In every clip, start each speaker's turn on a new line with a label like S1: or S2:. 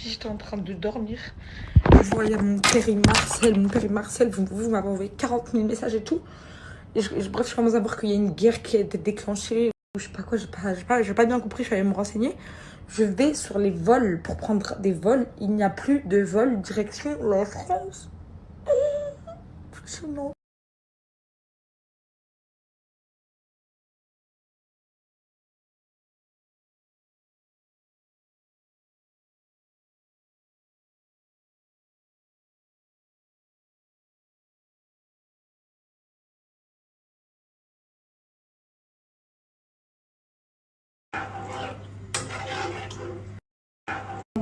S1: J'étais en train de dormir. Je voyais mon père et Marcel, vous m'avez envoyé 40 000 messages et tout. Et bref, je commence à voir qu'il y a une guerre qui a été déclenchée. Ou je sais pas quoi, j'ai pas bien compris, je suis allée me renseigner. Je vais sur les vols pour prendre des vols. Il n'y a plus de vol direction la France. Non.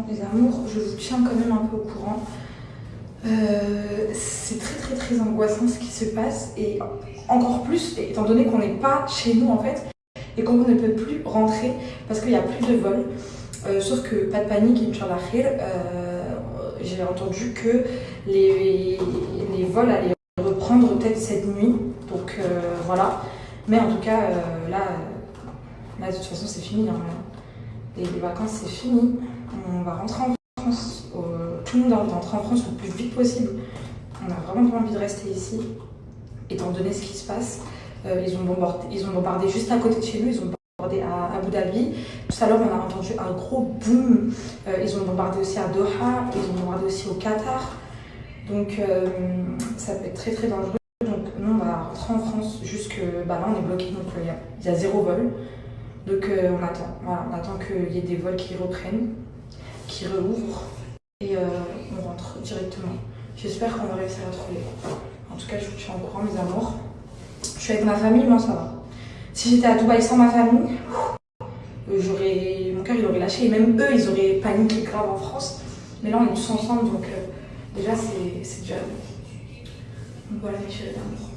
S1: Les amours, je vous tiens quand même un peu au courant. C'est très angoissant ce qui se passe et encore plus étant donné qu'on n'est pas chez nous en fait et qu'on ne peut plus rentrer parce qu'il n'y a plus de vol. Sauf que pas de panique, Inch'Allah khir, j'ai entendu que les vols allaient reprendre peut-être cette nuit. Donc voilà. Mais en tout cas, là de toute façon c'est fini. Hein. Les vacances c'est fini. On va rentrer en France. Tout le monde a envie de rentrer en France le plus vite possible. On a vraiment pas envie de rester ici, étant donné ce qui se passe. Ils ont bombardé juste à côté de chez nous, ils ont bombardé à Abu Dhabi. Tout à l'heure, on a entendu un gros boom. Ils ont bombardé aussi à Doha, ils ont bombardé aussi au Qatar. Donc ça peut être très dangereux. Donc nous, on va rentrer en France jusque... là, on est bloqué, donc il y a 0 vol. Donc on attend. Voilà, on attend qu'il y ait des vols qui reprennent, qui réouvrent. Et on rentre directement. J'espère qu'on va réussir à trouver. En tout cas, je vous tiens au courant, mes amours. Je suis avec ma famille, moi ça va. Si j'étais à Dubaï sans ma famille, mon cœur il aurait lâché. Et même eux, ils auraient paniqué grave en France. Mais là, on est tous ensemble, donc déjà, c'est déjà... Donc voilà, mes chéris d'amour.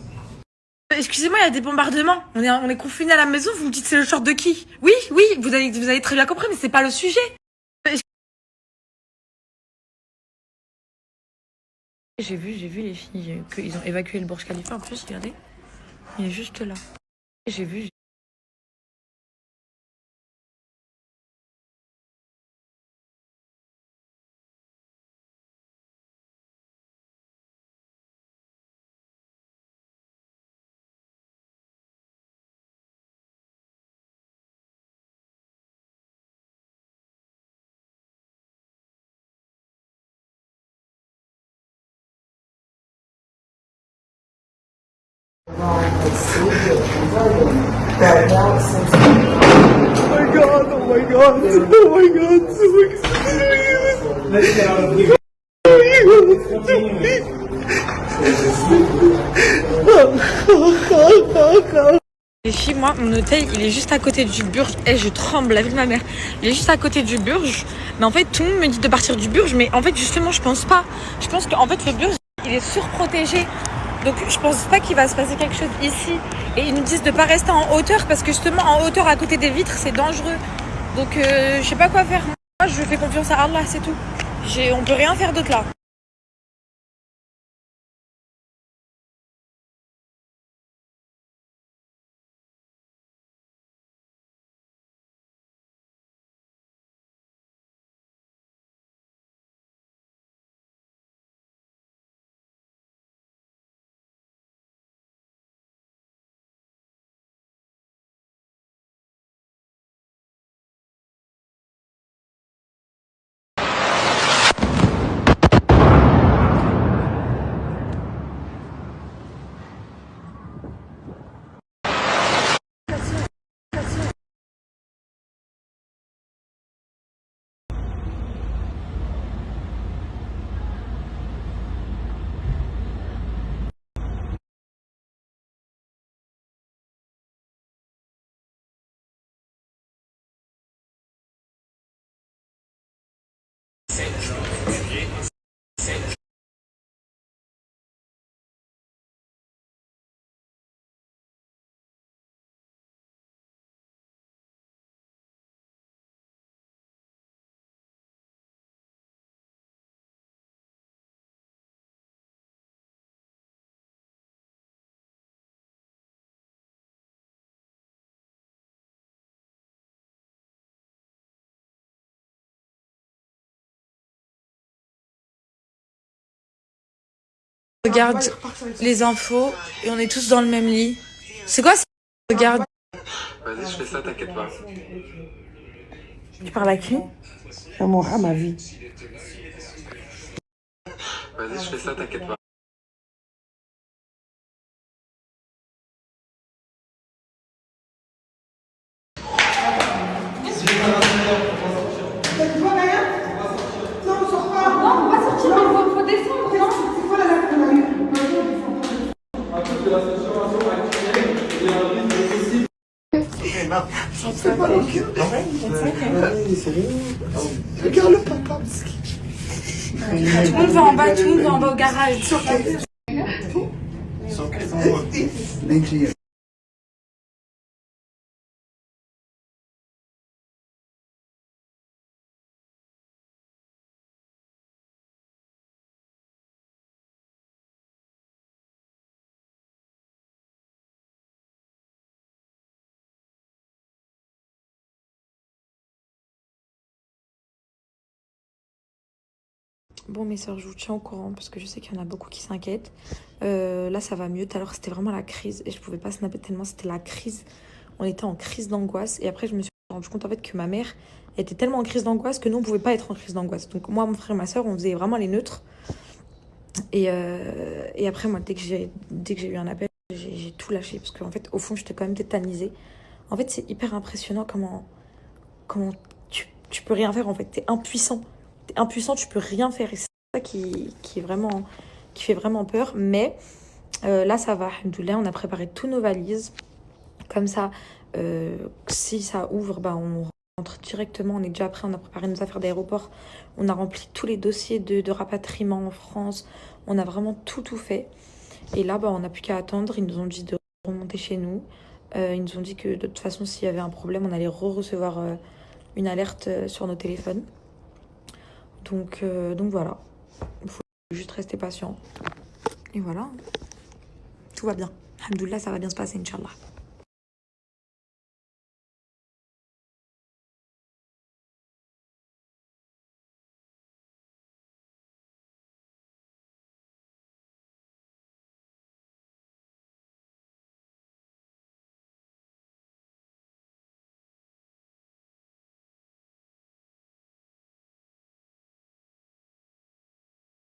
S1: Excusez-moi, il y a des bombardements. On est confinés à la maison, vous me dites c'est le short de qui? Oui, vous avez très bien compris, mais c'est pas le sujet. J'ai vu les filles qu'ils ont évacué le Burj Khalifa en plus, regardez. Il est juste là. J'ai vu.
S2: Let's get out of here.
S1: Les filles, moi, mon hôtel, il est juste à côté du Burj. Et je tremble, la vie de ma mère. Il est juste à côté du Burj. Mais en fait, tout le monde me dit de partir du Burj. Mais en fait, justement, je pense pas. Je pense qu'en fait, le Burj, il est surprotégé. Donc, je pense pas qu'il va se passer quelque chose ici. Et ils nous disent de pas rester en hauteur. Parce que justement, en hauteur, à côté des vitres, c'est dangereux. Donc, je sais pas quoi faire. Moi, je fais confiance à Allah, c'est tout. On peut rien faire d'autre là.
S2: Regarde les infos et on est tous dans le même lit. C'est quoi ça? Regarde.
S3: Vas-y, je fais ça, t'inquiète pas.
S2: Tu parles à qui?
S4: À ma vie.
S3: Vas-y, je fais ça, t'inquiète pas.
S4: Regarde le papa.
S2: Tout le monde va en bas, tout le monde va en bas au garage. Bon mes soeurs, je vous tiens au courant parce que je sais qu'il y en a beaucoup qui s'inquiètent. Là ça va mieux, tout à l'heure c'était vraiment la crise et je pouvais pas snapper tellement c'était la crise. On était en crise d'angoisse et après je me suis rendu compte en fait que ma mère était tellement en crise d'angoisse que nous on pouvait pas être en crise d'angoisse. Donc moi, mon frère et ma soeur on faisait vraiment les neutres. Et après moi dès que j'ai eu un appel, j'ai tout lâché parce qu'en fait au fond j'étais quand même tétanisée. En fait c'est hyper impressionnant comment tu peux rien faire en fait, t'es impuissant. T'es impuissant, tu peux rien faire. Et c'est ça qui fait vraiment peur. Mais là, ça va. Alhamdoulilah, on a préparé tous nos valises. Comme ça, si ça ouvre, bah, on rentre directement. On est déjà prêt, on a préparé nos affaires d'aéroport. On a rempli tous les dossiers de rapatriement en France. On a vraiment tout fait. Et là, bah, on n'a plus qu'à attendre. Ils nous ont dit de remonter chez nous. Ils nous ont dit que de toute façon, s'il y avait un problème, on allait recevoir une alerte sur nos téléphones. Donc voilà, il faut juste rester patient. Et voilà, tout va bien. Alhamdoulilah, ça va bien se passer, Inch'Allah.